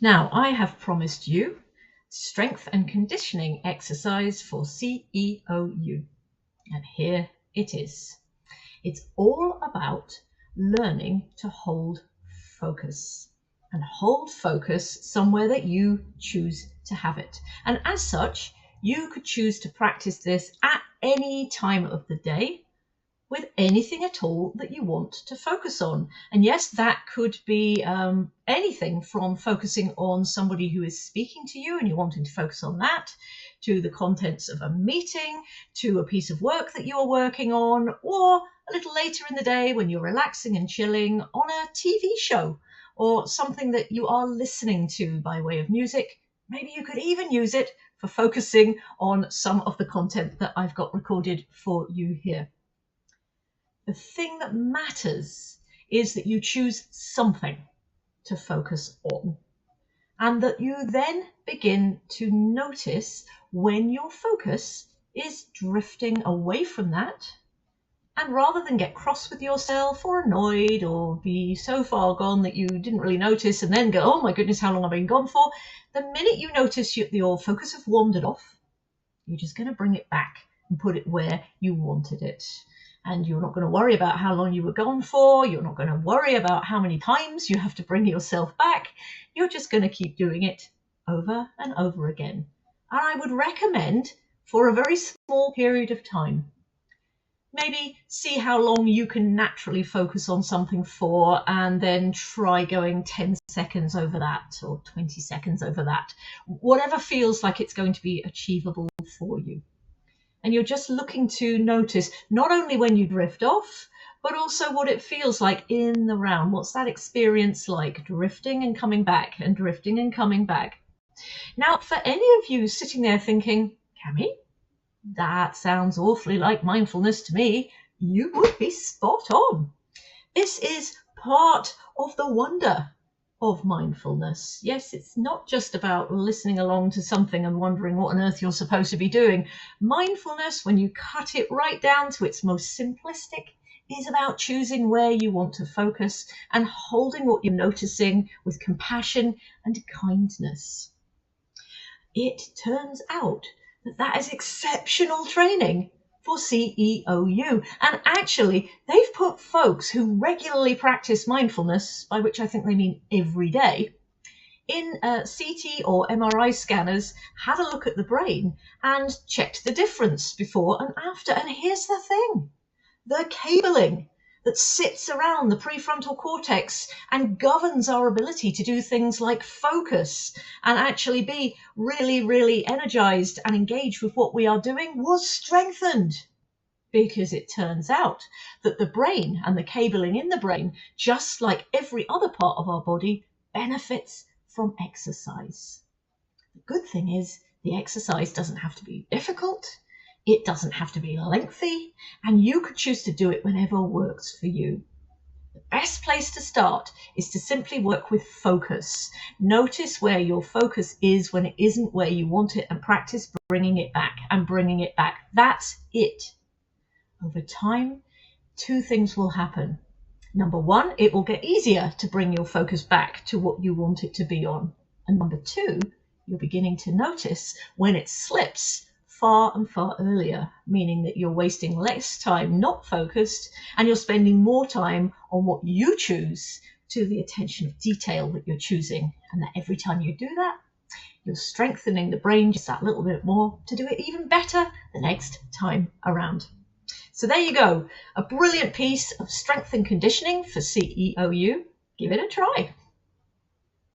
Now, I have promised you strength and conditioning exercise for CEOU. And here it is. It's all about learning to hold focus and hold focus somewhere that you choose to have it. And as such, you could choose to practice this at any time of the day with anything at all that you want to focus on. And yes, that could be anything from focusing on somebody who is speaking to you and you're wanting to focus on that, to the contents of a meeting, to a piece of work that you're working on, or a little later in the day when you're relaxing and chilling on a TV show or something that you are listening to by way of music. Maybe you could even use it for focusing on some of the content that I've got recorded for you here. The thing that matters is that you choose something to focus on, and that you then begin to notice when your focus is drifting away from that. And rather than get cross with yourself or annoyed or be so far gone that you didn't really notice and then go, oh my goodness, how long have I been gone for? The minute you notice your focus has wandered off, you're just going to bring it back and put it where you wanted it. And you're not going to worry about how long you were gone for. You're not going to worry about how many times you have to bring yourself back. You're just going to keep doing it over and over again. And I would recommend for a very small period of time. Maybe see how long you can naturally focus on something for, and then try going 10 seconds over that or 20 seconds over that. Whatever feels like it's going to be achievable for you. And you're just looking to notice not only when you drift off, but also what it feels like in the round. What's that experience like? Drifting and coming back and drifting and coming back. Now, for any of you sitting there thinking, Cami, that sounds awfully like mindfulness to me, you would be spot on. This is part of the wonder of mindfulness. Yes, it's not just about listening along to something and wondering what on earth you're supposed to be doing. Mindfulness, when you cut it right down to its most simplistic, is about choosing where you want to focus and holding what you're noticing with compassion and kindness. It turns out that is exceptional training for CEOU. And actually, they've put folks who regularly practice mindfulness, by which I think they mean every day, in CT or MRI scanners, had a look at the brain and checked the difference before and after. And here's the thing. The cabling that sits around the prefrontal cortex and governs our ability to do things like focus and actually be really, really energized and engaged with what we are doing was strengthened. Because it turns out that the brain and the cabling in the brain, just like every other part of our body, benefits from exercise. The good thing is the exercise doesn't have to be difficult. It doesn't have to be lengthy, and you could choose to do it whenever works for you. The best place to start is to simply work with focus. Notice where your focus is when it isn't where you want it and practice bringing it back and bringing it back. That's it. Over time, two things will happen. Number one, it will get easier to bring your focus back to what you want it to be on. And number two, you're beginning to notice when it slips far and far earlier, meaning that you're wasting less time not focused and you're spending more time on what you choose to the attention of detail that you're choosing. And that every time you do that, you're strengthening the brain just that little bit more to do it even better the next time around. So there you go, a brilliant piece of strength and conditioning for CEOU. Give it a try.